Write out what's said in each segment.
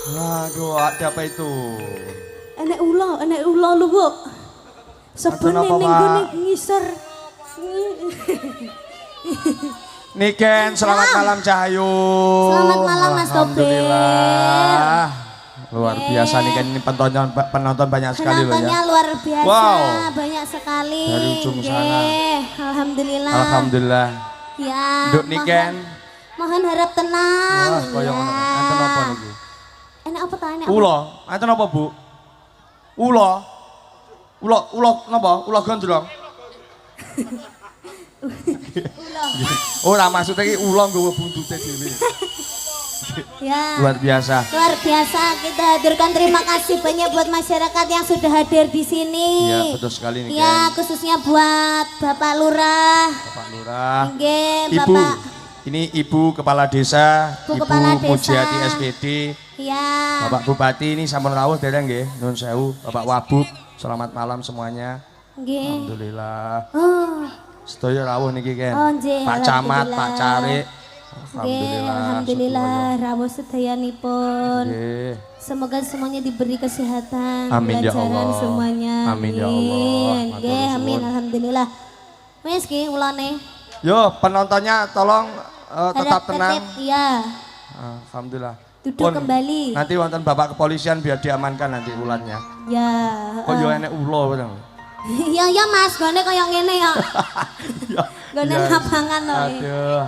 Waduh, ada apa itu? Enek ulo lu, Bu. Sebene ning gone ngisor. Niken, selamat malam Cahayu. Selamat malam Mas Tobir. Alhamdulillah. Luar biasa Niken, ini penonton banyak sekali loh ya. Penontonnya luar biasa, wow. Banyak sekali. Dari ujung sana. Alhamdulillah. Alhamdulillah. Ya. Duk Niken. Mohon harap tenang. Wah, koyo ngono. Enten apa niki? Enak apa ta? Enak. Ulo, enten apa, Bu? Ulo napa? Ulo gondrong. Ora maksud iki ulo nggawa buntute dhewe. Ya. Luar biasa. Luar biasa, kita haturkan terima kasih banyak buat masyarakat yang sudah hadir di sini. Iya, betul sekali nih. Ya, khususnya buat Bapak Lurah. Bapak Lurah. Nggih, Ibu. Bapak. Ini Ibu Kepala Desa, Ibu Kepala Desa. Mujiati SPD. Ya. Bapak Bupati ini sampun rawuh dereng nggih, nuwun sewu. Bapak Wabub, selamat malam semuanya. Nggih. Alhamdulillah. Oh. Sedaya rawuh niki Ken. Oh, nggih, Pak Camat, Pak Carik. Alhamdulillah, rawuh sedayanipun. Nggih. Semoga semuanya diberi kesehatan, Amin ya kelancaran Allah. semuanya. Amin ya Allah. Nggih, amin alhamdulillah. Wes ki ulane. Yo, penontonnya tolong tetap tenang. Iya. Alhamdulillah. Duduk kembali. Nanti wonten Bapak kepolisian biar diamankan nanti ulannya. Ya. Kok yo enek ulo bareng. Ya Mas, gone kaya ngene ya. Gone Ya. lapangan to. Aduh.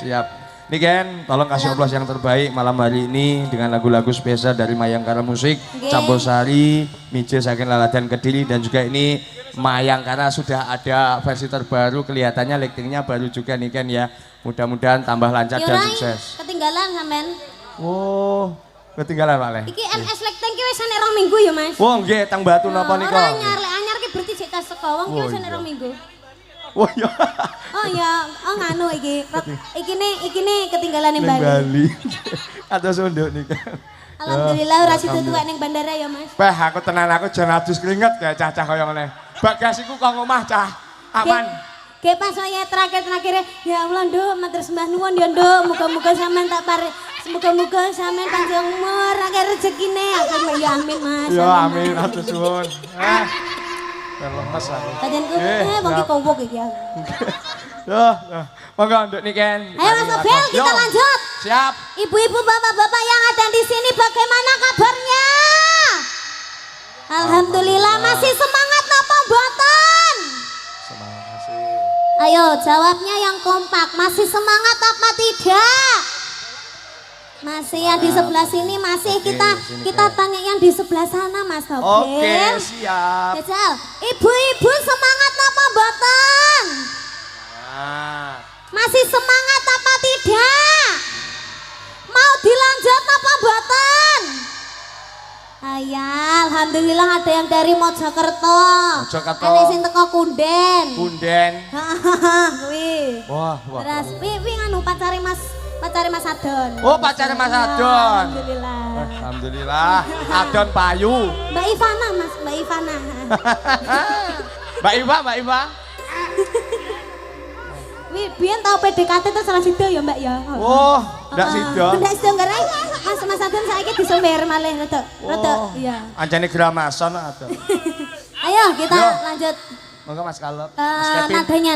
Siap. Nih Ken, tolong kasih oplos yang terbaik malam hari ini dengan lagu-lagu spesial dari Mayangkara Musik, Campurasari, Mije Saking Laladan Kediri, dan juga ini Mayangkara sudah ada versi terbaru, kelihatannya lightingnya baru juga nih Ken ya. Mudah-mudahan tambah lancar dan sukses. Ketinggalan sampean. Oh, ketinggalan Pak Le. Iki MS lighting ki wis ana 2 minggu ya Mas. Wong nggih teng Batu napa nika? Ora anyar ki berarti jek tas seko wong ki wis ana 2 minggu. Oh iya. Oh ya, nganu iki. Iki ketinggalan ning Bali. Bali. Atus unduk nih kan. Alhamdulillah ora situ tuwek ning bandara ya, Mas. Peh aku tenan aku jan adus keringet kayak cah-cah koyo ngene. Bagasiku kok ngomah cah. Aman. Ge pas saya terakhir ya Allah Nduk, matur sembah nuwun ya Nduk, muga-muga sampean tak pare semoga-moga sampean panjang umur akeh rezekine. Aku ya amin Mas. Ya amin atus nuwun. Lemes aku. Kajenku wong ki kowok iki ya. Monggo nduk Niken. Ayo Mas Nobel, kita lanjut. Siap. Ibu-ibu, bapak-bapak yang ada di sini bagaimana kabarnya? Alhamdulillah masih semangat napa mboten? Semangat sih. Ayo jawabnya yang kompak, masih semangat apa tidak? Masih yang di sebelah sini masih. Kita tanya yang di sebelah sana Mas Nobel. Oke, siap. Jajal, ibu-ibu semangat napa mboten? Masih semangat apa tidak? Mau dilanjut apa mboten? Ayah, alhamdulillah ada yang dari Mojokerto. Mojokerto. Ada sing teko Kunden. Kunden. Kuwi. Wah. Terus wi nganu pacare Mas Adon. Oh, pacare Mas Adon. Alhamdulillah. Alhamdulillah. Adon payu. Mbak Ivana Mas, Mbak Ivana. Mbak Iva. Biyen tau PDKT terus salah sido ya Mbak ya. Oh, ndak sido. Ndak sido gara Mas Adon saiki disomber malih rada iya. Anjane gramason Adon. Ayo kita lanjut. Monggo Mas Kalep. Mas Nadanya.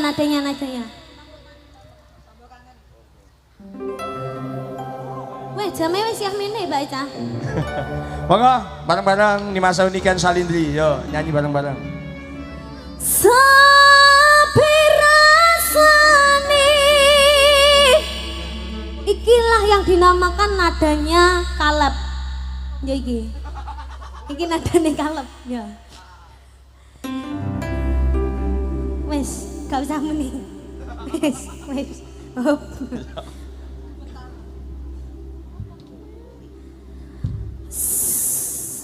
Weh, jamnya wis siap mene Mbak Ica. Monggo bareng-bareng di masa unikan Salindri. Yo, nyanyi bareng-bareng. Sapirasani. Ikilah yang dinamakan nadanya Kaleb. Ya iki. Iki nadanya Kaleb ya. Wes, gak usah muni. Wes. Hop.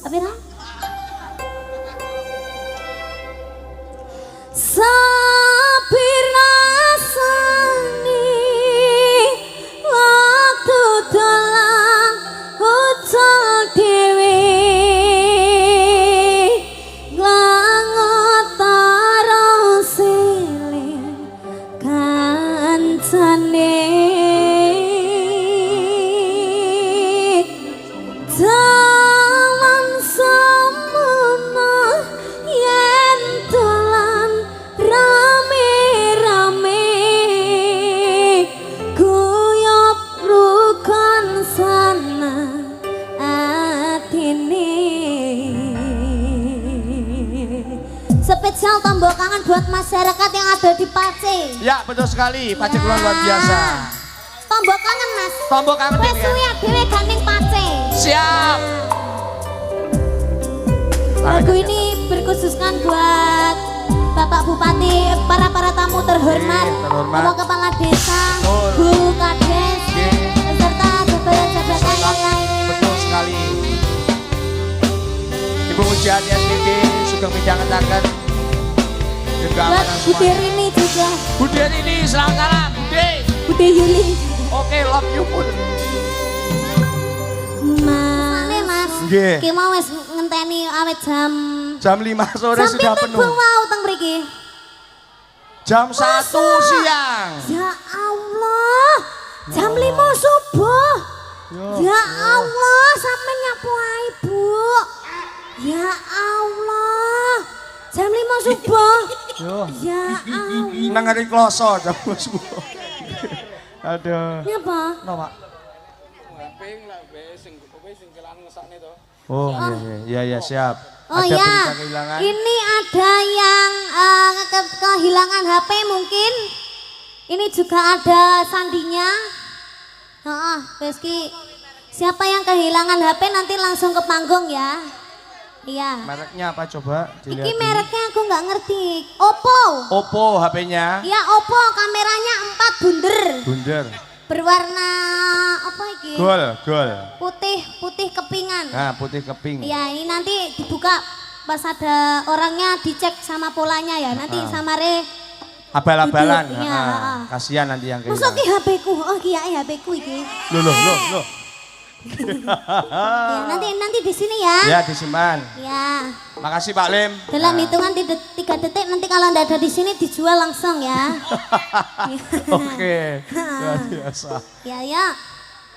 Apa ya? Sapirasani waktu dalang ucap dewi nglangot siling kancane spesial tombol kangen buat masyarakat yang ada di Pace. Ya betul sekali, Pace Kulon luar biasa. Tombol kangen mas. Tombol kangen wes ya. suwi adewe gandeng Pace. Siap. Lagu ini berkhususkan buat Bapak Bupati, para tamu terhormat, Bapak Kepala Desa, Bu Kades, beserta jabatan-jabatan yang lain. Betul sekali. Ibu Mujiati SPD, Sugeng Midang Ngetaken. Buat Bude Rini juga. Bude Rini, selamat malam. Bude Yuli. Oke, love you pun. Mas, ki mau wis ngenteni awet jam 5 sore sudah penuh. Jam mau teng mriki. Jam 1 siang. Ya Allah. Jam 5 subuh. Ya Allah, sampe nyapu ae, Bu. Ya Allah. Jam 5 subuh. Ya Allah. Nang hari kloso jam 5 subuh. Aduh. Nyapa? Napa? Oh iya siap. Oh ada ya, kehilangan. ini ada yang kehilangan HP mungkin. Ini juga ada sandinya. Beski. Siapa yang kehilangan HP nanti langsung ke panggung ya. Iya. Mereknya apa coba? Ini mereknya aku nggak ngerti. Oppo. Oppo HP-nya. Ya Oppo, kameranya 4 bunder. Berwarna apa ini? Gold. Putih kepingan. Nah, putih keping. Ya, ini nanti dibuka pas ada orangnya dicek sama polanya ya. Nanti sama Re abal-abalan. Ya, kasihan nanti yang kehilangan. Masuk ki HP ku. Oh, kiai HP ku iki. Loh. Ya, nanti di sini ya. Ya, disimpan. Ya. Makasih Pak Lim. Dalam hitungan 3 detik nanti kalau Anda ada di sini dijual langsung ya. Oke. Luar biasa. Ya.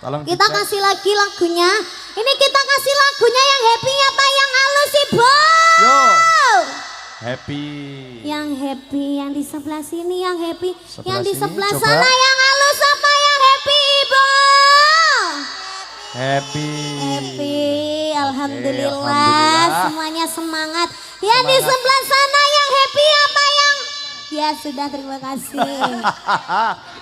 Tolong kita kasih lagi lagunya. Ini kita kasih lagunya yang happy apa yang halus sih, Bu? Yo. Happy. Yang happy, yang di sebelah sini yang happy. Yang di sini, sebelah coba. sana yang halus apa yang happy, Ibu? Happy. Alhamdulillah. Semuanya semangat. Yang di sebelah sana yang happy apa yang? Ya sudah, terima kasih.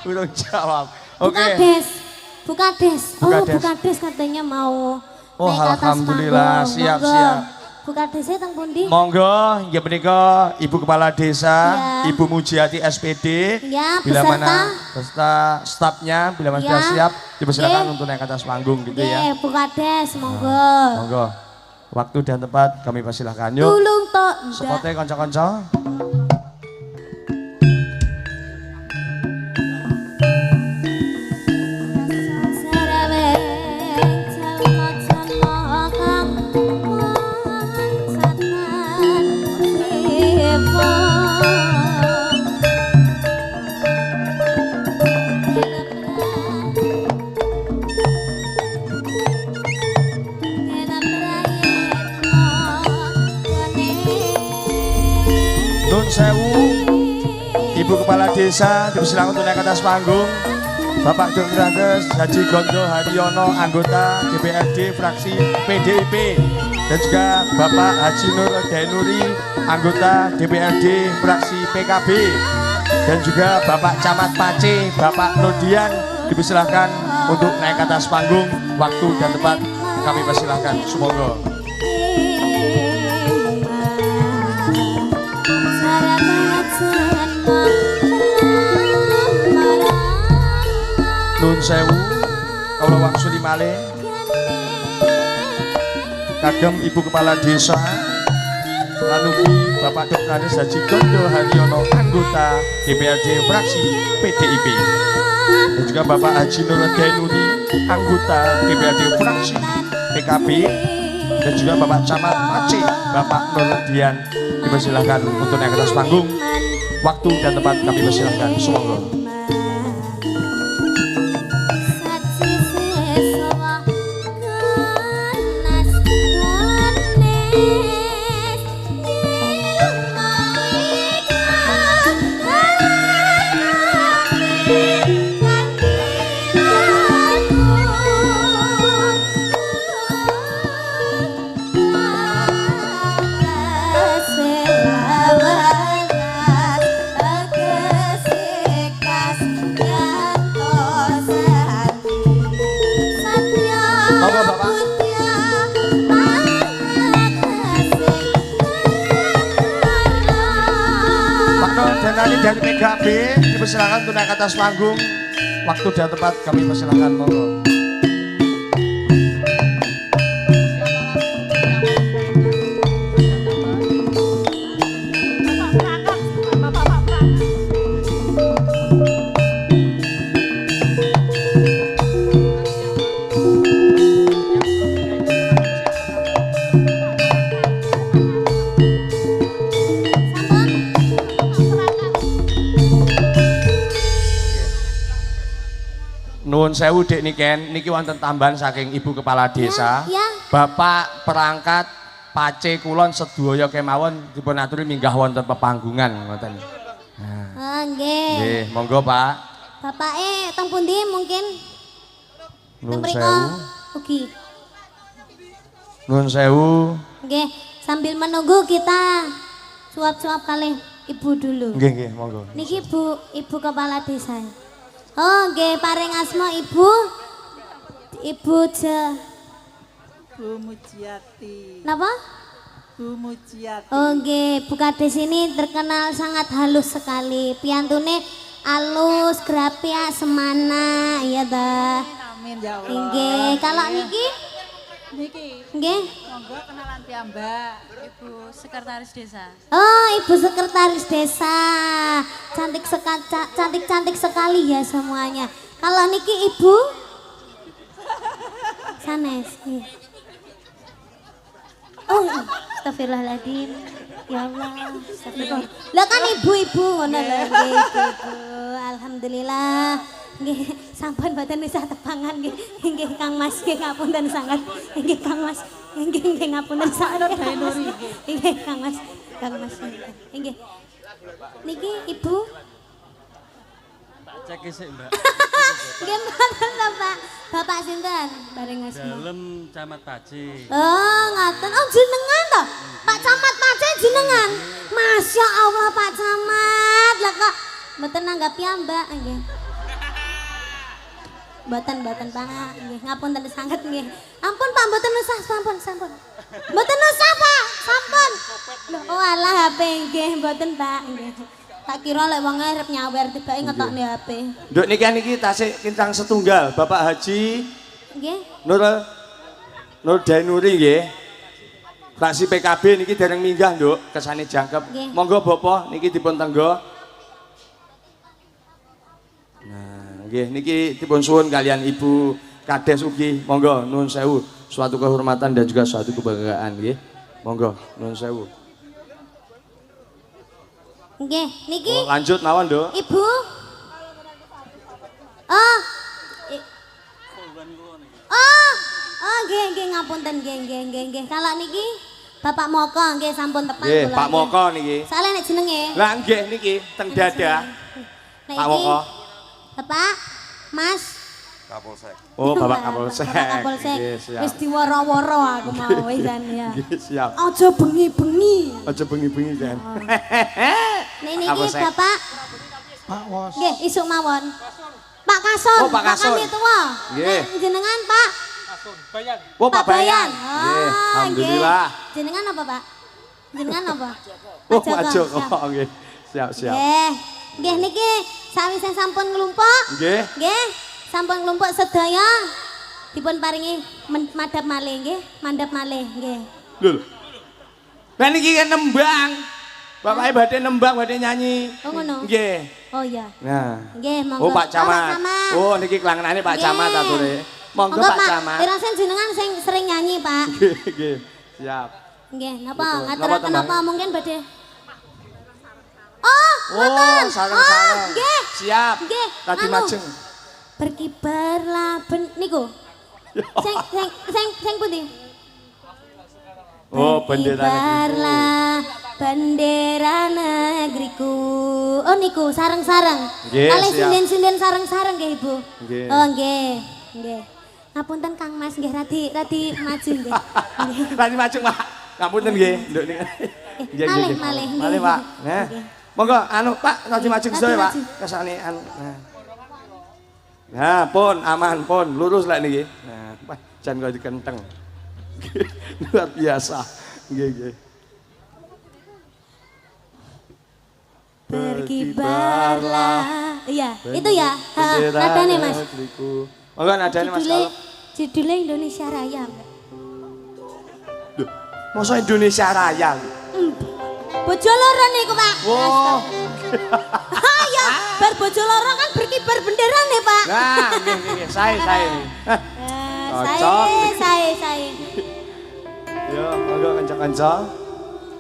Udah jawab. Bukades. Bukades katanya mau Oh, naik ke atas alhamdulillah, panggung. siap. Bukades teng pundi? Monggo, ya menika Ibu Kepala Desa, Ya. Ibu Mujiati SPD. Ya, bila beserta. mana beserta stafnya, bila mana Ya. sudah siap, dipersilakan Ye. untuk naik ke atas panggung gitu ya. Bukades, monggo. Monggo. Waktu dan tempat kami persilahkan. Yuk. Tulung tok. Spotnya konco-konco. Nun sewu, Ibu Kepala Desa dipersilakan untuk naik ke atas panggung. Bapak Dr. Andes Haji Gondo Haryono, anggota DPRD fraksi PDIP, dan juga Bapak Haji Nur Denuri, anggota DPRD fraksi PKB, dan juga Bapak Camat Pace, Bapak Nurdian dipersilakan untuk naik ke atas panggung. Waktu dan tempat kami persilahkan. Semoga. Nun sewu, kalau wangsuli malih kagem Ibu Kepala Desa lanugi Bapak Dr. Andes Haji Gondo Haryono, anggota DPRD fraksi PDIP, dan juga Bapak Haji Nur Denuri, anggota DPRD fraksi PKB, dan juga Bapak Camat Pace, Bapak Nurdian dipersilahkan untuk naik ke atas panggung. Waktu dan tempat kami persilahkan. Semoga. Selamat dari PKB dipersilakan untuk naik ke atas panggung. Waktu dan tempat kami persilakan, monggo. Nuwun sewu Dik Niken, niki wonten tambahan saking Ibu Kepala Desa. Ya. Bapak perangkat Pace Kulon sedaya kemawon dipun aturi minggah wonten pepanggungan ngoten. Nah. Nggih. Nggih, monggo Pak. Bapake teng pundi mungkin? Nuwun mriko sewu. ugi. Nuwun sewu. Nggih, sambil menunggu kita suap-suap kalih Ibu dulu. Nggih, nggih, monggo. Niki Ibu Kepala Desa. Oh, nggih paring asma Ibu. Ibu Bu Mujiati. Napa? Bu Mujiati. Oh, nggih, Bu Kades ini terkenal sangat halus sekali. Piantune halus, grapia, semana, ya dah. Amin ya Allah. Nggih, kalau niki Niki, nggih. monggo kenalan piyambak, Ibu Sekretaris Desa. Oh, Ibu Sekretaris Desa. Cantik sekali ya semuanya. Kalau niki Ibu sanes. Oh, astagfirullahaladzim. Ya Allah, astagfirullah. Lah kan ibu-ibu ngono lho nggih, Ibu. Alhamdulillah. Nggih, sampun mboten bisa tepangan nggih. Nggih Kang Mas, nggih ngapunten sangat. Nggih Kang Mas. Nggih ngapunten sangat. Nggih Kang Mas. Kang Mas. Nggih. Niki Ibu Cek isik Mbak. nggih mboten lho, Pak. Bapak sinten? Bareng asma. Dalem Camat Paci. Oh, ngaten. Oh, jenengan toh? Pak Camat Pace jenengan. Masya Allah Pak Camat. Lah kok mboten nanggapi Mbak nggih. Mboten Pak. Nggih, ngapunten sanget nggih. Ampun Pak, mboten usah, sampun. Mboten usah Pak, sampun. Loh, oh alah HP nggih, mboten Pak nggih. Tak kira lek wong arep nyawer tibake ngetokne HP. Nduk niki tasih kincang setunggal Bapak Haji Nggih. Nur Dainuri nggih. Fraksi PKB niki dereng minggah, Nduk, kesane jangkep. Nggih. Monggo Bapak niki dipun tenggo. Nah, nggih niki dipun suwun kalian Ibu Kades ugi. Monggo nuwun sewu, suatu kehormatan dan juga suatu kebanggaan nggih. Monggo nuwun sewu. Nggih, niki Oh, lanjut mawon, Nduk. Ibu. Oh. Oh, nggih ngapunten nggih. Kalau niki Bapak Moko nggih sampun tepan Nggih, kula. Pak Moko niki. Soale nek jenenge. Lah nggih niki teng dada. Nek Pak iki Moko. Bapak, Mas. Kapolsek. Oh, Bapak Kapolsek. Bapak Kapolsek. Nggih, siap. Wis diworo-woro aku mau wisan ya. Nggih, siap. Aja bengi-bengi. Aja bengi-bengi kan. Nek niki Kapolsek. Bapak Pak Wos. nggih isuk mawon. Pak Kason, Oh, Pak Kason. kami tuwa. Nggih. Nek jenengan Pak Oh, Pak Bayan. Oh, Nggih, alhamdulillah. nggih. Jenengan apa, Pak? Jenengan apa? Oh, Pak Joko. Joko. Oh, nggih. Siap. Nggih. Nggih niki sawise sampun nglumpuk. Nggih. Nggih, sampun nglumpuk sedaya dipun paringi madhap malih nggih, mandhap malih nggih. Lho. Lah niki kan nembang. Bapaknya badhe nembang, badhe nyanyi. Oh ngono. Nggih. Oh iya. Nah. Nggih, monggo. Oh, Pak Camat. Camat. Oh, niki kelangenane Pak Nggih. Camat ature. Monggo Pak Camat. Pirasen jenengan sing sering nyanyi, Pak. Nggih. Siap. Nggih, napa Betul. ngaturaken Napa apa mungkin badhe. Oh, Oh, sareng-sareng. Oh, nggih. Siap. Nggih. Tadi Anu, majeng. Berkibarlah niku. Sing pundi? Oh, bendera negeriku. Berkibarlah bendera negeriku. Oh niku sareng-sareng. Nggih, Kalih siap. sinden-sinden sareng-sareng nggih, Ibu. Nggih. Oh nggih. Nggih. Ngapunten Kang Mas nggih radi maju nggih. Nggih. Tadi majeng, Pak. Ngapunten nggih. Nduk niki. Nggih, Malih, nggih. malih, nggih. Malih, Pak. Nah. Nggih. Monggo anu Pak, tadi majeng Radi sedaya, Pak. maju. Kesane anu. Nah, pun aman, pun lurus lek niki. Nah, Pak, jan kok dikenteng. Luar biasa. Nggih, nggih. Berkibarlah. Iya, itu ya. Nadanya Mas. Monggo nadanya Mas. Judulnya Indonesia Raya. Masa Indonesia Raya? Bojo loro niku, Pak. Wow. Ya, bar bojo loro kan berkibar bendera nih, Pak. Nah, nggih, saya. Saya. Ya, monggo kanca-kanca.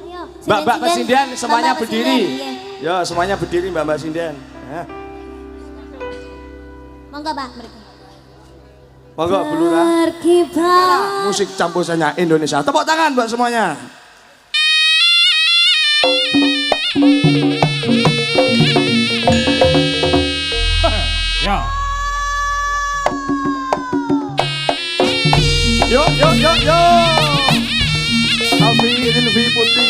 Ayo. Mbak Sindian semuanya Mbak berdiri. Sindian, iya. Ya, semuanya berdiri Mbak Sindian. Monggo, Pak, mereka. Monggo Bu Lurah. Berkibar. Musik campurannya Indonesia. Tepuk tangan buat semuanya. Ya. Yo. Alfi Ilvi Putri.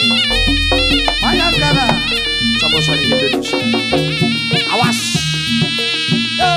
Mayangkara. Campuran Indonesia. Awas. Yo.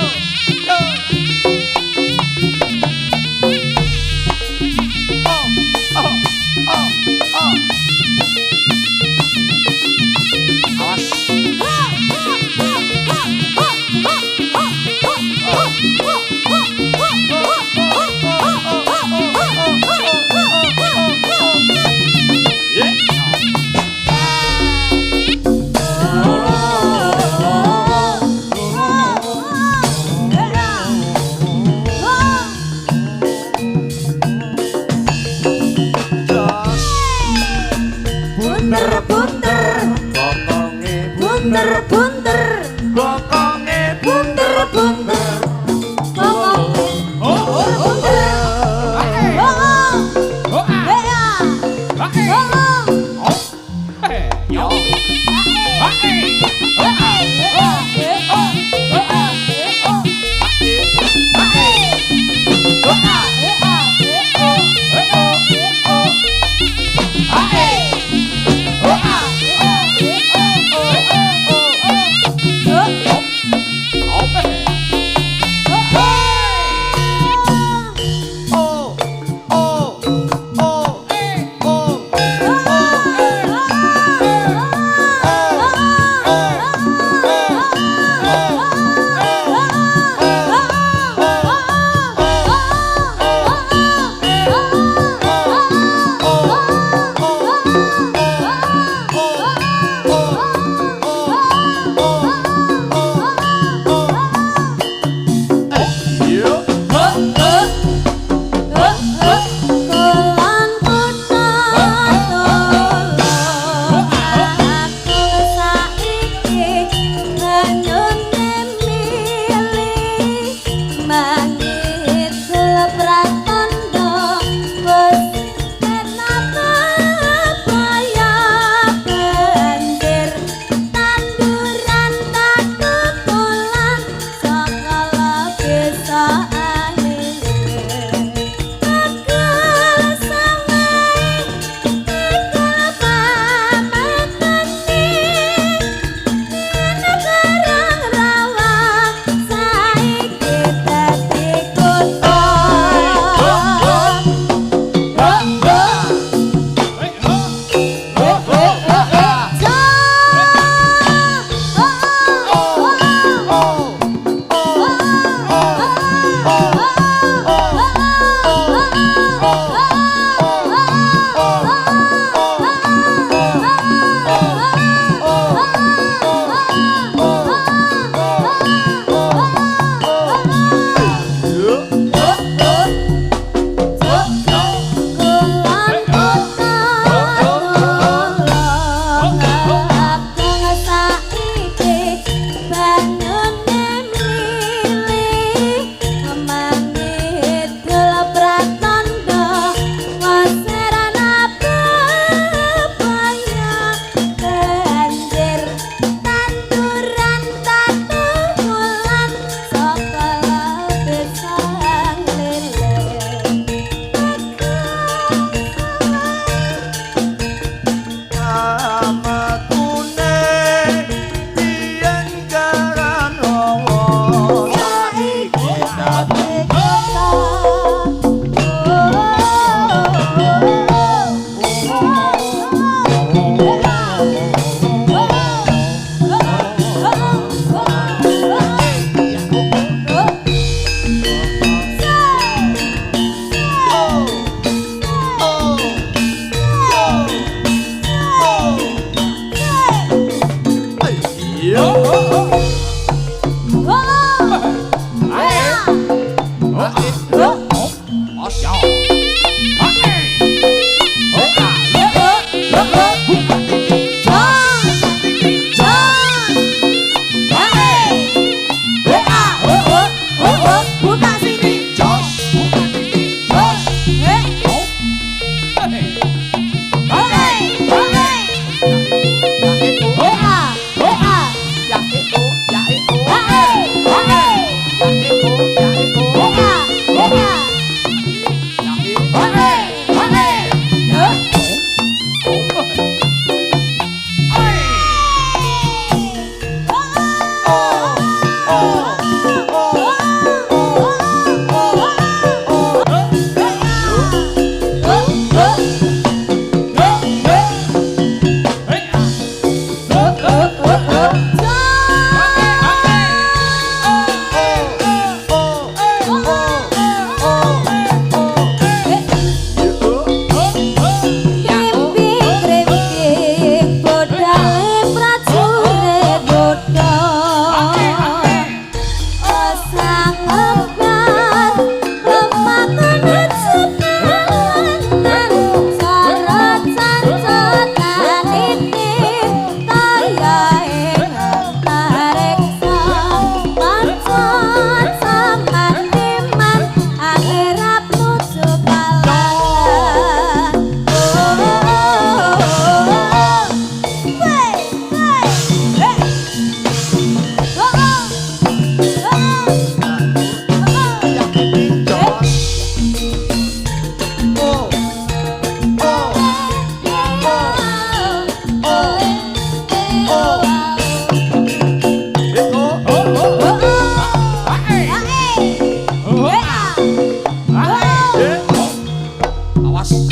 Awas.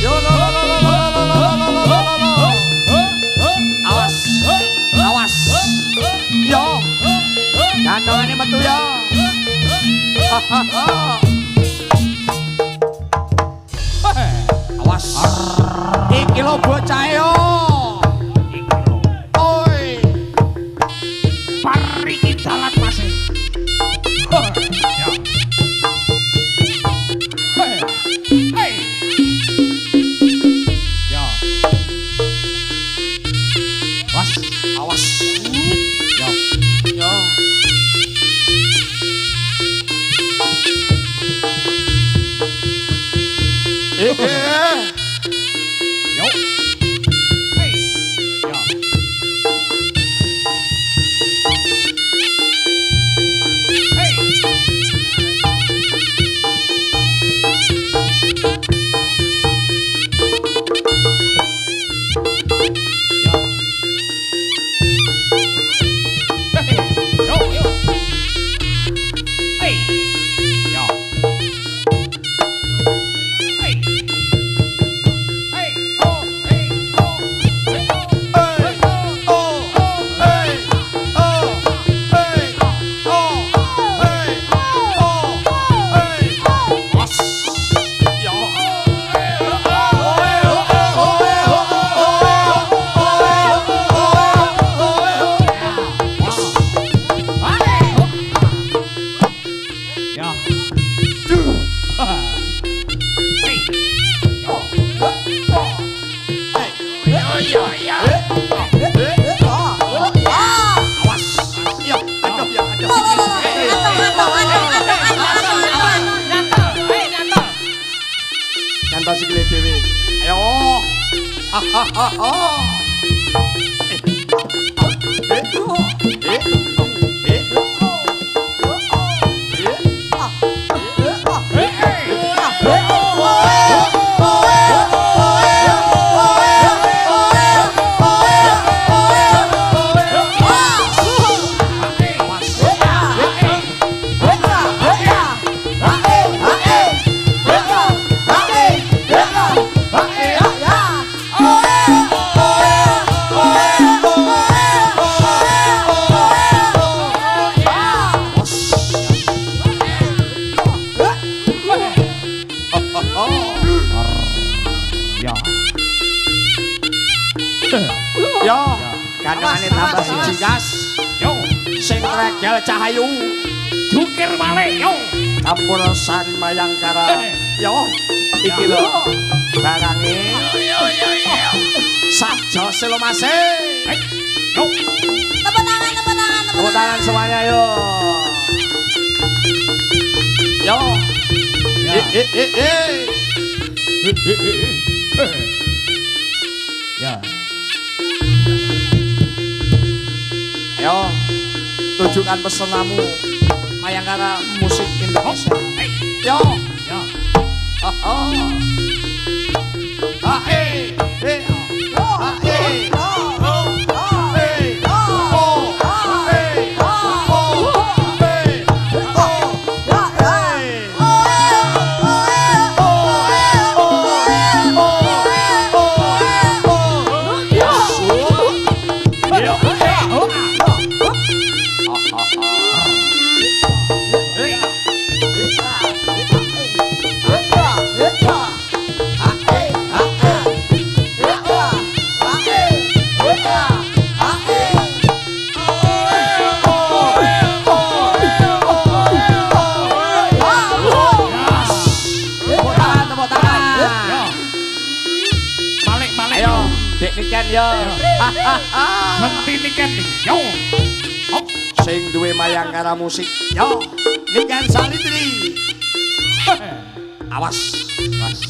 Yo lo lo lo lo lo lo lo lo lo lo lo. Awas. Awas. Yo. Kandangane metu yo. Awas. Iki lo bocah yo. Oi. Pariki dalan Mas. Ya. Hey. Ya. Was, Awas. ya. Yo. Yo. Hey. Ya. Hey. Ya. Hey. Yo, yo. Hey. Ya. Hey. Hey. Oh, hey. Oh. Hey. Ya. Hey. Yo. Ya. Nyantos sikile dhewe. Ayo. Ya. Yo, kandangane tambah siji gas. Yo. Sing regel cahayu. Jukir balik yo. Campur sari mayangkara. Yo, iki lho. Barange. Sajo selo Mas. Hey. Yo. Tepuk tangan, tepuk tangan, tepuk Tepuk tangan semuanya yo. Yo. Ya. Ya. Yo. Tunjukkan pesenamu Mayangkara musik Indonesia. Hey. Yo. Ya. Dek niken yo. Menti niken nih. Yo. Hop. Sing duwe Mayangkara musik. Yo. Niken Salitri. Awas. Mas.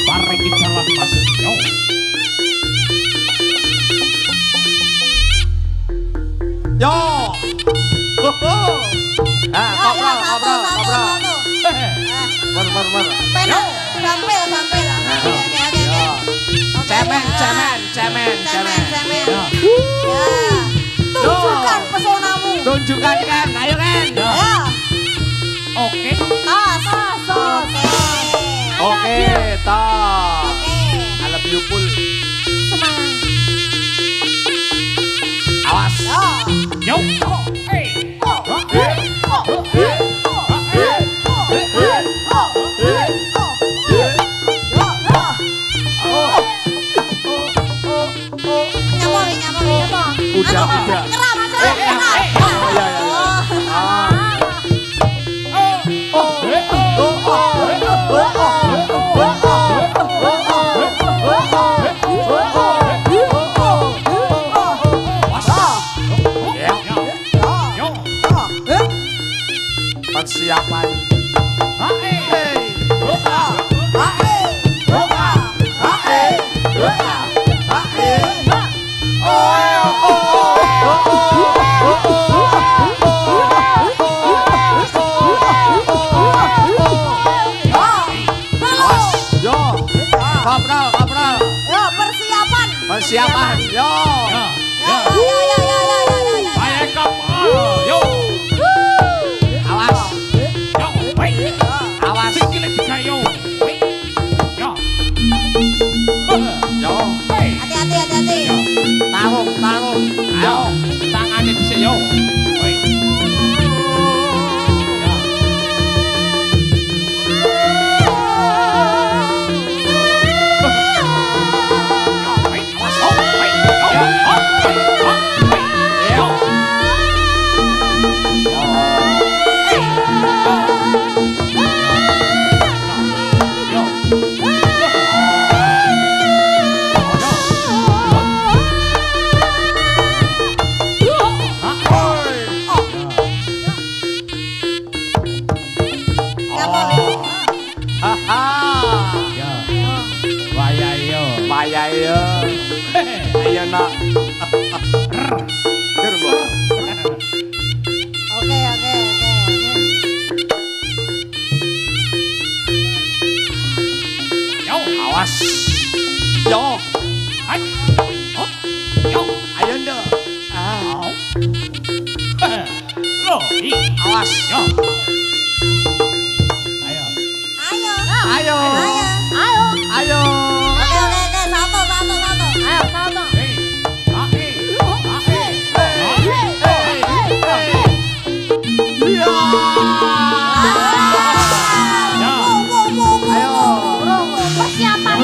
Bareng di dalam Mas. Yo. Yo. Ngobrol. Mer. Penak, sampil. Cemen. Ya. Ya. Tunjukkan pesonamu. Tunjukkan kan, ayo kan. Ya. Ya. Oke. Tos. Tos. Oke, toh. Oke. I love you full. Semangat. Awas. Yo. Yo. Hey. Udah. Oh, ya. Persiapan. Kopral. Yo, persiapan. Persiapan. Yo. Yo. Ayo kapal. Yo. Awas. Yo. Wait. Awas. Sikile tiga yo. Wait. Yo. Yo. Hey. Hati-hati. Tarung. Ayo. Tangannya di sini yo. Wait. Yo. Wait. Awas. Oh. Wait. Yo. Oh. Wait. Oh. Wait. Yo. Ayo nak. Oke. Yo, awas. Yo. Hai. Oh. Yo, ayo ndak. Au. Lo, awas. Yo. Ayo. Oke. Satu. Ayo, salto. Hey. Persiapan.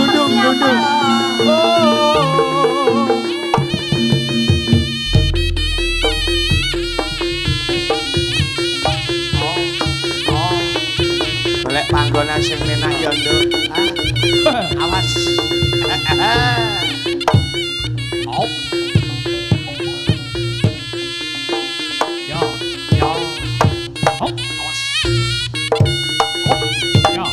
Golek panggonan sing enak ya, Nduk. Awas. Op. Yo. Op. Awas. Op. Yo.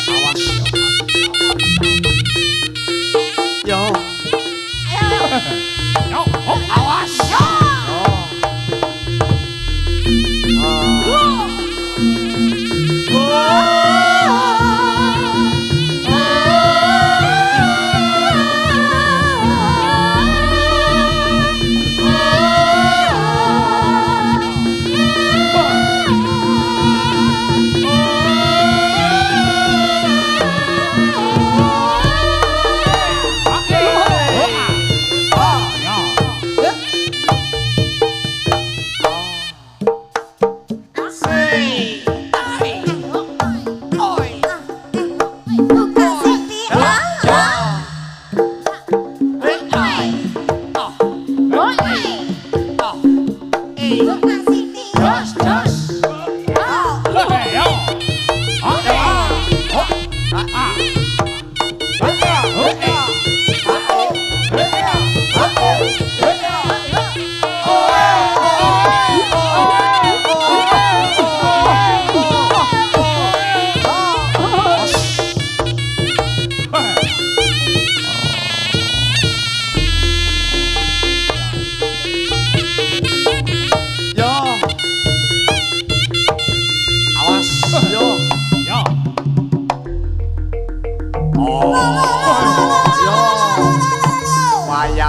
Awas. Yo. Yo. Op. Awas.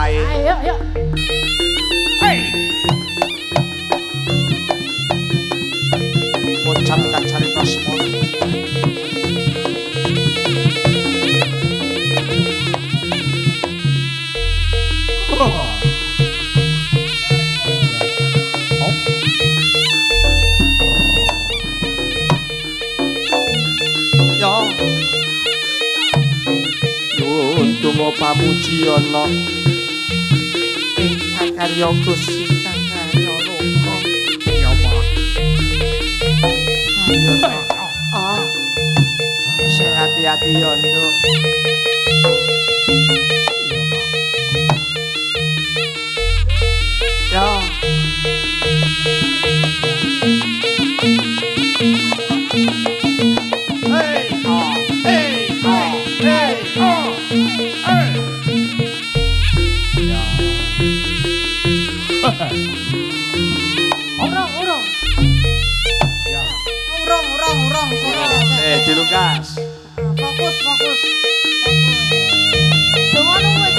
wae. Ayo, yuk. Hei. Ucapkan cerita semua. Ya. Nuwun donga pamujiana. Ingkang karya Gusti kang karya loka. Ya Allah. Ayo, Nak. Ah. Sing hati-hati ya, Nduk. Ya. Hey, oh, hey, oh, hey, oh, hey. Ya. Urung. Ya. Urung. Dilukas. Fokus. Dongono wis.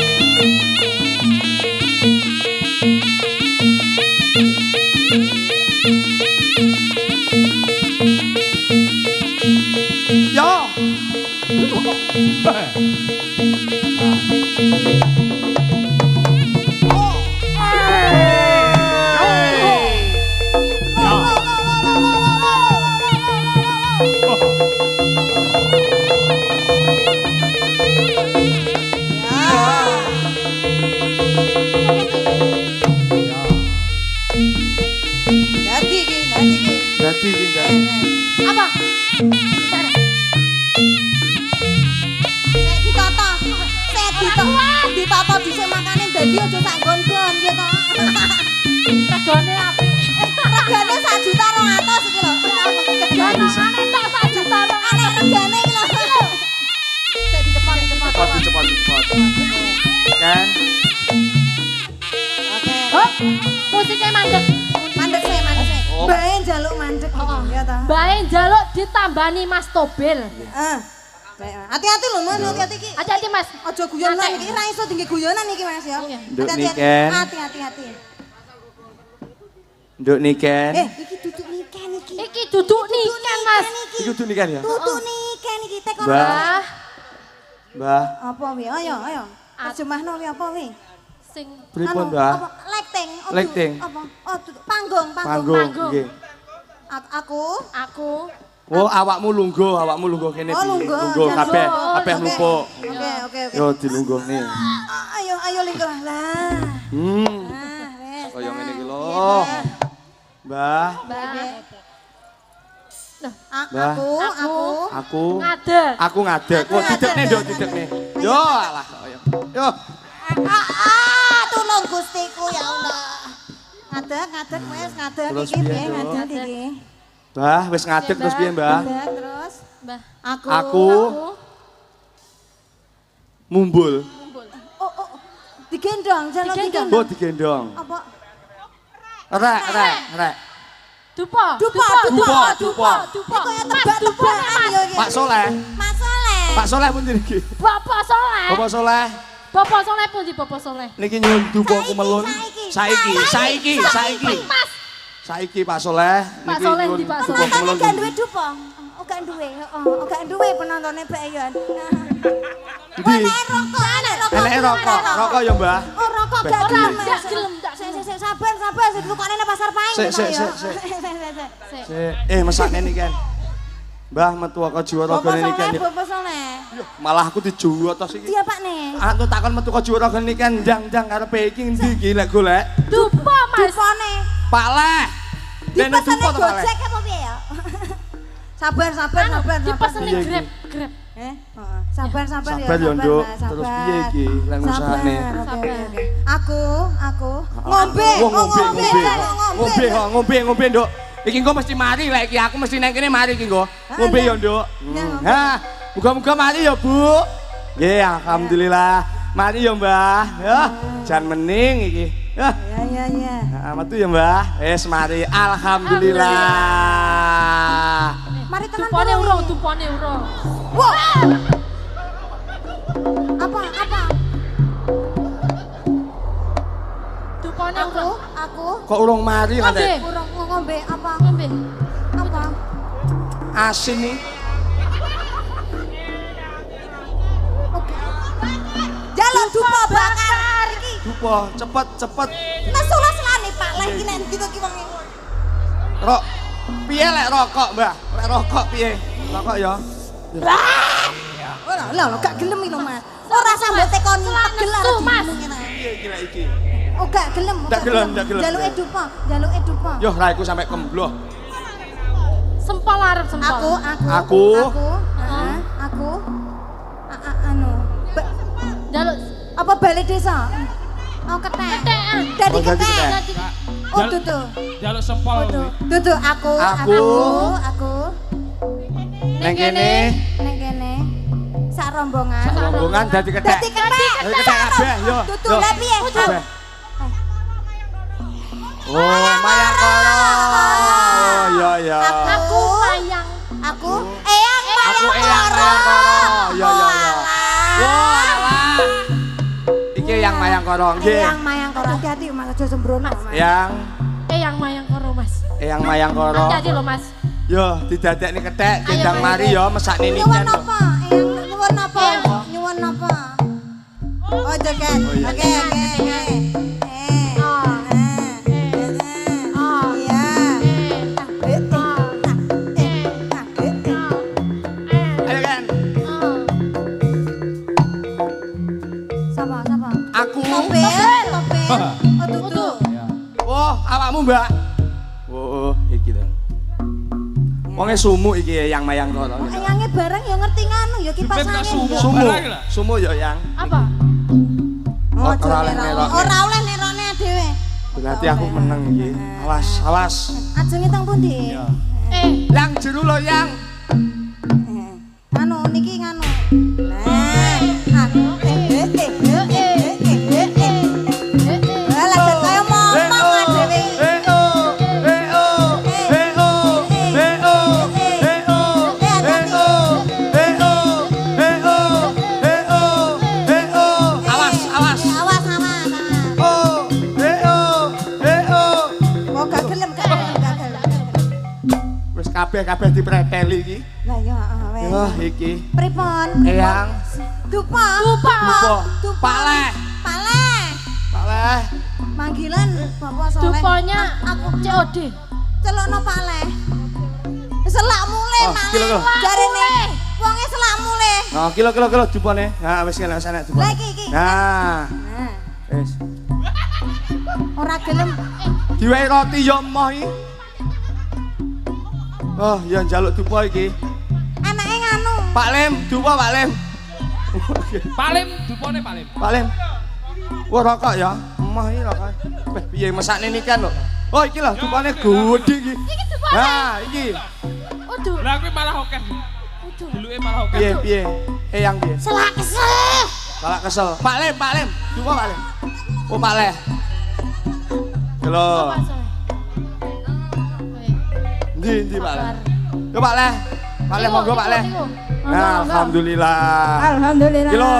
Ya. Dadi iki, Nduk. Apa? Ditata dhisik makane dadi aja sak gon-gon ya to. Regane apik. Regane 1.200.000 iki lho. Regane tak 1.200.000. Aneh regane iki lho. Sik Cepat. Kan? Oke. Hop, musiknya mandek. Mandek sih. Oh. Bae njaluk mandek ya ta. Bae njaluk ditambani Mas Tobil. Hati-hati lho Mas, hati-hati iki. Hati-hati Mas. Aja guyonan iki, ra iso tinggi guyonan iki Mas ya. Iya. Nduk Niken. Hati-hati. Nduk Niken. Iki duduk niken iki. Iki duduk niken Mas. Iki kudu niken ya? Duduk niken iki tek ora. Mbah. Mbah, Apa wi? Ayo. Terjemahno wi apa wi? Sing pripun, Mbah? Apa? Lekting. Lekting. Apa? Oh, duduk panggung. Panggung, nggih. Aku. Oh, awakmu lungguh kene Oh, piye? lungguh, kabeh Oke. lupuk. Oke. Yo dilungguh nih. Ayo lingkuh lah. Wes. Kaya ngene iki lho. Mbah, Mbah. Aku. ngadeg. Aku ngadeg. Kok didekne nduk didekne. Yo alah kaya. Yo. Tulung Gustiku ya Allah. Ngadeg wes ngadeg Terus iki piye, piye Nduk? ngadeg iki. Mbah, wis ngadeg terus piye, Mbah? Ngadeg terus. Mbah. Aku mumbul. Oh. Digendong, jalan digendong. Oh, digendong. Apa? Rek. Dupa. Dupa. Kaya tebak-tebakan ya iki. Pak Soleh. Mas Soleh. Pak Soleh pun niki. Bapak Soleh. Bapak Soleh. Bapak Soleh pun di Bapak Soleh. Niki nyuwun dupa kumelun. Saiki. Saiki. Mas. Saiki Pak Soleh. Pak Niki Soleh nyuwun di Pak dupa Soleh. Penontonnya kumelun. gak duwe dupa. Oh, gak duwe penontonnya Pak Yon. Ndi? Enek rokok. Rokok ya, Mbah. Oh, rokok gak Ora, gelem. gak gelem, gak Sik, sabar, sik tukane nang pasar paing. Sik. Mesake niki kan. Mbah metu kok jiwa rogone niki kan. Bapak Soleh. Malah aku dijuwo tos iki. Dia Pak nih. Aku takon metu kok jiwa rogone niki kan ndang karepe iki ndi iki lek golek. Dupa Mas. Dupane. Pak Leh. Dene Dipesene dupa to Pak Leh. Gojek apa piye ya? Sabar. Dipeseni Piye iki? Grab. Heeh. Sabar ya. Sabar ya, Nduk. Terus piye iki lan usahane? Oke. Aku ngombe. Ngombe, Nduk. Iki engko mesti mari lek iki aku mesti nang kene mari iki engko. Ngombe ya, Nduk. Ha, muga-muga mari ya, Bu. Nggih, alhamdulillah. Mari ya, Mbah. Ya, jan mening iki. Ya. Ya. Nah, metu ya, Mbah. Wis mari. Alhamdulillah. Mari tenan. Dupane urung. Wah. Apa? Aku. Kok urung mari nanti? Urung ngombe apa? Ngombe. Apa? Asin nih. Jaluk dupa bakar iki. Dupa, cepet. Nesu selane Pak, lek iki nek ndi ki wong iki. Rok. Piye lek rokok, Mbah? Lek rokok piye? Rokok ya. Ora, gak gelem iki lho, Mas. Ora sambut tekoni pegel nesu, Mas. Piye iki lek iki? Oh, gak gelem. Ndak gelem. Jaluke dupa. Yo, ra iku sampe kembloh. Sempol arep sempol. Aku. Anu. Jaluk Apa balik desa? Oh, ketek. Dadi ketek. Oh, tutu. Jaluk sempol. Tutu aku. Neng kene. Sak rombongan. Dadi ketek. Dadi ketek. Dadi ketek kabeh yo. Tutu lha piye? Kabeh. Oh, mayang koro. Oh, ya. aku mayang. Aku eyang mayang koro. Ya. Wah, alah. Iki yang mayang koro nggih. Eyang mayang koro. Hati-hati Mas aja sembrono. Yang Yang mayang karo Mas. Eyang mayang koro. Hati-hati lho Mas. Yo, didadekne kethek gendang mari yo mesakne Nyuwun niken. apa? Nyuwun apa? Oh, joget. Oke. Ayo kan. Sapa? Aku. Topel. Oh, tutu. Oh, awakmu, Mbak. Oh, iki to. Wonge sumuk iki yang mayang koro. Eyange bareng ya ngerti nganu ya kipas angin. Sumuk yo yang. Apa? Oh, Ora oleh nerone. Ora oleh nerone dhewe. Berarti aku menang iki. Awas. Ajenge teng pundi? Yang jero lo yang. Anu niki nganu. Lah kaya momong dhewe. Awas. Oh, gak gelem. Wis kabeh dipreteli iki. Lah ya, wes. Yo iki. Pripun? Eyang. Dupa. Paleh. Manggilan Bapak Soleh. Dupanya aku COD. celokno Paleh. Selak mule Oh, Paleh. kilo. Jarene wonge selak mule. Nah, kilo dupane. Nah, wis kene sana dupane. Lah iki. Nah, Nah, wis. ora gelem. Diwehi roti yo emoh iki. Oh, ya njaluk dupa iki. Anake nganu. Pak Lem, dupa Pak Lem. Palim, dupone palim. Pak Lem. Wah, rokok ya. Emoh iki rokok. Weh, piye mesakne nikan lho. Oh, iki lho dupane gedhe iki. Nah, iki. Waduh. Lah kuwi malah okeh. Deluke malah okeh. Piye? Eyang piye? Selak kesel. Kalak kesel. Pak Lem. Dupa Pak Lem. Oh, Pak Lem. Lho. Ndi Pak Lem. Yo Pak Lem. Pak Lem monggo Pak Lem. Nah, alhamdulillah. Iki lho,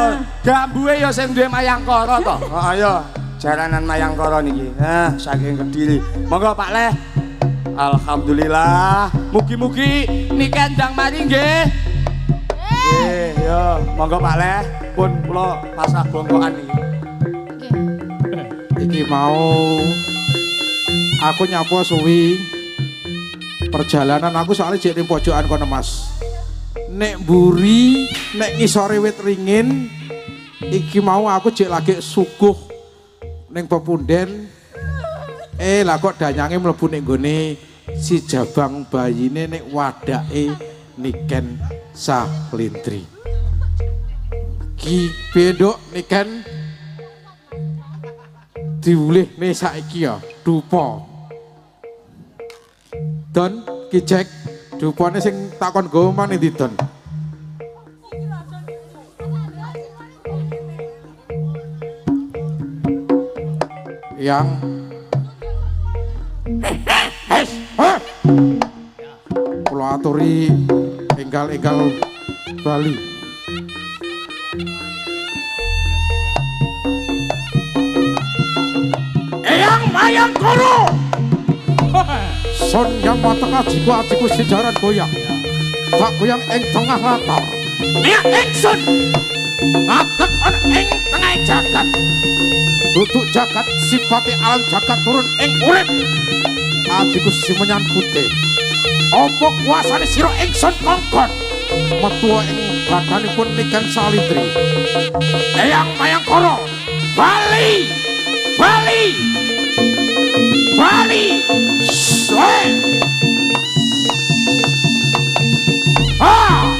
gambuhe ya sing duwe mayang koro to. Ayo, jaranan mayang koro niki. Nah, saking Kediri. Monggo Pak Leh. Alhamdulillah. Mugi-mugi niki ndang mari nggih. Nggih, yo, monggo Pak Leh. Pun kula pasrah bongkokan iki. Iki mau aku nyapa suwi perjalanan aku soalnya jek ning pojokan kono Mas. Nek mburi, nek ngisore wit ringin iki mau aku jek lagi suguh ning pepunden. Lah kok danyange mlebu ning gone si jabang bayine nek wadake Niken Sahlintri. Ki bedok Niken diulih nih saiki ya dupa. Don ki Jack dupane sing takon go maneh ndi Don? Yang kula aturi enggal-enggal Bali. Eyang Eyang Mayangkara. Son yang mata ajiku sejaran goyang. Tak goyang ing tengah latar. Nek ingsun ngadeg ana ing tengah jagat. Duduk jagat sifate alam jagat turun ing urip. Ajiku simenyan putih. Apa kuasane sira ingsun kongkon? Metu ing badanipun Niken Salitri. Eyang Mayangkara, Bali! Bali! Bali! Ah!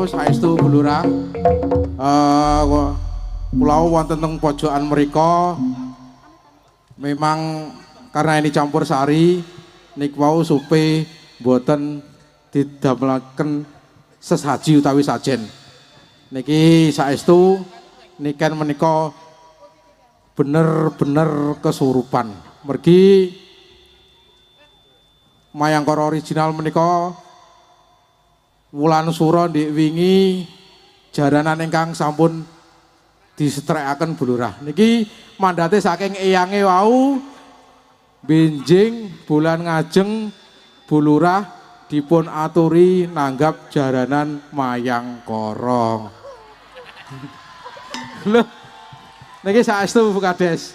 Saestu Bu Lurah, kula wonten teng pojokan mriku memang karena ini campur sari niku wau supe mboten didamelaken sesaji utawi sajen. Niki saestu niken menika bener-bener kesurupan. Mergi Mayangkara original menika wulan sura ndik wingi jaranan ingkang sampun disetrekaken Bu Lurah. Niki mandate saking eyange wau benjing bulan ngajeng Bu Lurah dipun aturi nanggap jaranan Mayangkara. Lho niki saestu Bu Kades.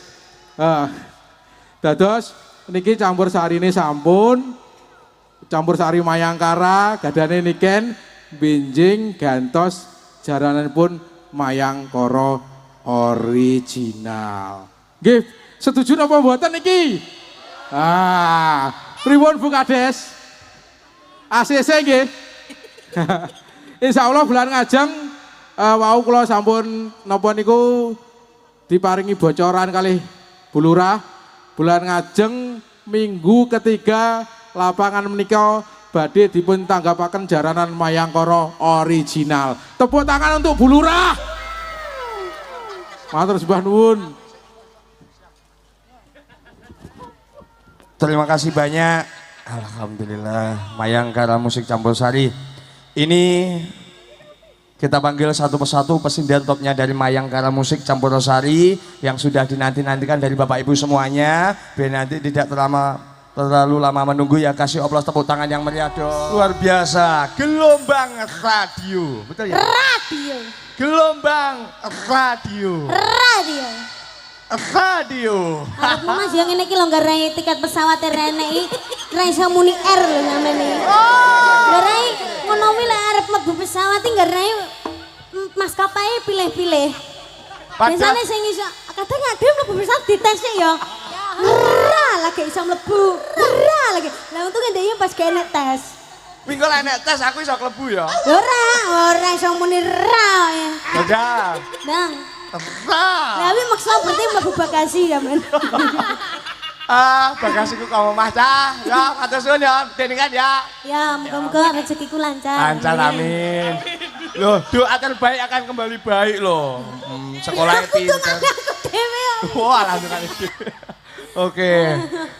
Dados niki campur sarine sampun campur sari Mayangkara gadane niken benjing gantos jarananipun Mayangkara original. Nggih, setuju napa mboten niki? Pripun Bu Kades? ACC nggih. Insyaallah bulan ngajeng wau kula sampun napa niku diparingi bocoran kalih Bu Lurah. Bulan ngajeng minggu ketiga lapangan menika badhe dipun tanggapaken jaranan Mayangkara original. Tepuk tangan untuk Bu Lurah. Matur sembah nuwun. Terima kasih banyak. Alhamdulillah Mayangkara musik campur sari. Ini kita panggil satu persatu pesindian topnya dari Mayangkara musik campur sari yang sudah dinanti-nantikan dari Bapak Ibu semuanya. Biar nanti tidak terlalu lama menunggu ya, kasih oplos tepuk tangan yang meriah dong. Luar biasa, gelombang radio, betul ya? Radio. Gelombang radio. Radio. Radio. Arep Mas yang ini ki longgar rai tiket pesawat rene iki ra iso muni R lho namane. Lho rai ngono wi lek arep mlebu pesawat iki rai maskapai pilih-pilih. Biasane sing iso kadang ngadem mlebu pesawat dites ya. Ora lagi iso mlebu. Ora lagi. Lah untunge ndek pas kene tes. Minggu enek tes aku iso klebu ya. Ora iso muni ra. Udah. Nang. Ra. Lah wi maksa berarti mlebu bagasi ya, Men. Bagasiku kamu Mas cah. Ya, matur suwun ya, deningan ya. Ya, muga-muga rezekiku lancar. Lancar amin. Loh, doa terbaik akan kembali baik loh. Sekolahnya pinter. Wah, langsung kan itu. Oke,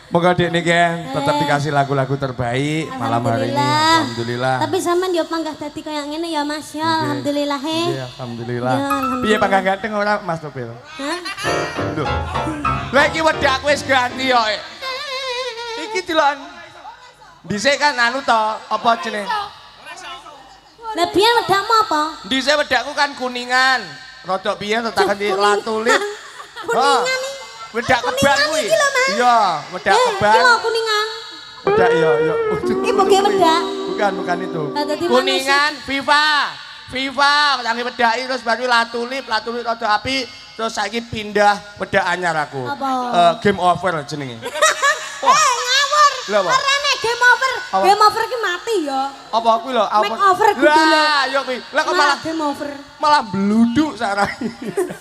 moga dek nih Ken tetap dikasih lagu-lagu terbaik malam hari ini. Alhamdulillah. Tapi sampean yo panggah dadi koyo ngene ya Mas ya. Alhamdulillah he. Iya, alhamdulillah. Ya, alhamdulillah. Piye panggah ganteng ora Mas Topil? Hah? Lho. Lah iki wedakku wis ganti kok. Iki dilon. Dhisik kan anu to, apa jenenge? Lah biyen wedakmu apa? Dhisik wedakku kan kuningan. Rodok biyen tetak ganti latulit. Kuningan iki. Wedak kebak kuwi. Iya, wedak kebak. Iki lho kuningan. Wedak iya. Iki boge wedak. Boge bukan itu. Dadi Kuningan, Viva, tangi wedai terus baru latulip rada api, terus saiki pindah wedak anyar aku. Apa? Game over jenenge. Ngawur. Lha apa? Arane game over. Apa? Game over ki mati ya. Apa kuwi lho? Make over kudu lho. Lah, yo kuwi. Lah kok malah game over. malah bluduk sarane.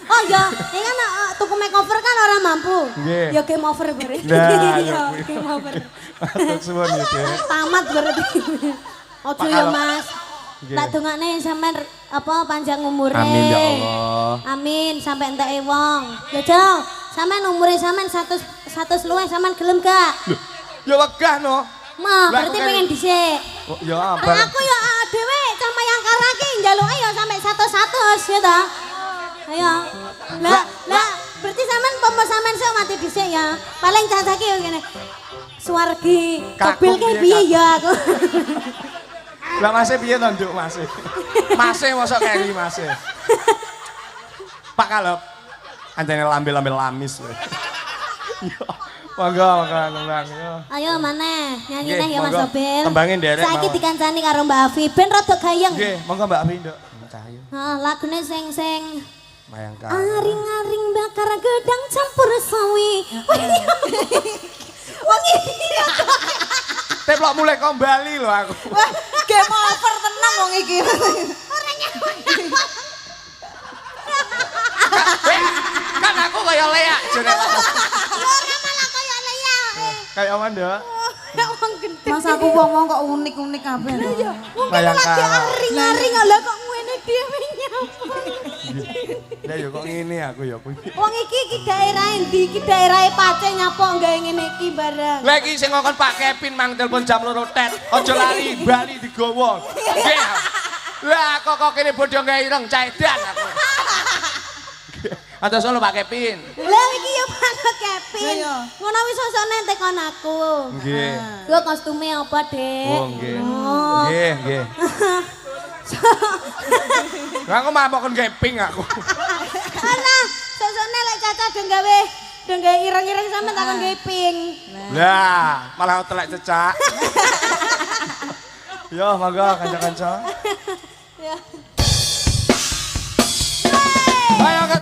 Oh ya, ini kan tuku make over kan orang mampu. Nggih. Ya game over berarti. Lah, ya Iya, kuwi. game over. Matur suwun ya, Dek. Tamat berarti. Ojo ya, Mas. Nggih. Tak dongakne sampean apa panjang umure. Amin ya Allah. Amin sampai enteke wong. Ya Jo, sampean umure sampean 100 luwih sampean gelem gak? Ya wegah no. Mah, Lah, berarti kok pengen kayak- dhisik. Oh, ya Nah, apa? aku ya dhewe sama yang karaki njaluke ya sampai 100 ya ta. Ayo. Lah, berarti sampean pomo sampean sok mati dhisik ya. Paling cacake ya ngene. Suwargi, kebil Kakung ke piye, piye ya aku. Lah masih piye to, Nduk, masih? Masih mosok keri masih. Pak Kalep. Anjane lambe-lambe lamis. Yo. Monggo yo. Ayo maneh, nyanyi Nggih, neh ya Mas monggo. Sobil. Tembangin derek Saiki mawon. dikancani karo Mbak Afi ben rada gayeng. Nggih, monggo Mbak Afi, Nduk. Cahyo. Lagune sing Mayang ka. aring-aring bakar gedang campur sawi. Wong iki. Teplok mulai kembali lho aku. Game over tenang wong iki. Kan aku kaya Lea jare. Ora malah kaya Lea. Kayak apa, Nduk? Wong gede. Mas aku wong-wong kok unik-unik kabeh. Wong Mayang lagi ka. aring-aring lha kok ngene dhewe nyapa. Lah yo kok ngene aku ya kuwi. Wong iki daerah endi? Iki daerah Pace nyapa gawe ngene iki bareng. Lah iki sing ngongkon Pak Kevin mang telepon jam 2 tet. Aja lali bali digowo. Nggih. Lah kok kene bodho gawe ireng cah edan aku. Atas sono Pak Kevin. Lah iki yo Pak Kevin. Iya. Ngono wis sosone tekon aku. Nggih. Gua kostume apa, Dek? Oh nggih. Oh. Nggih, nggih. Lah aku mampokon gawe pink aku. Ana, sosone lek Caca dong gawe ireng-ireng sampe takon gawe pink. Lah, malah telek cecak. Yo, monggo kanca-kanca. Ya. Ayo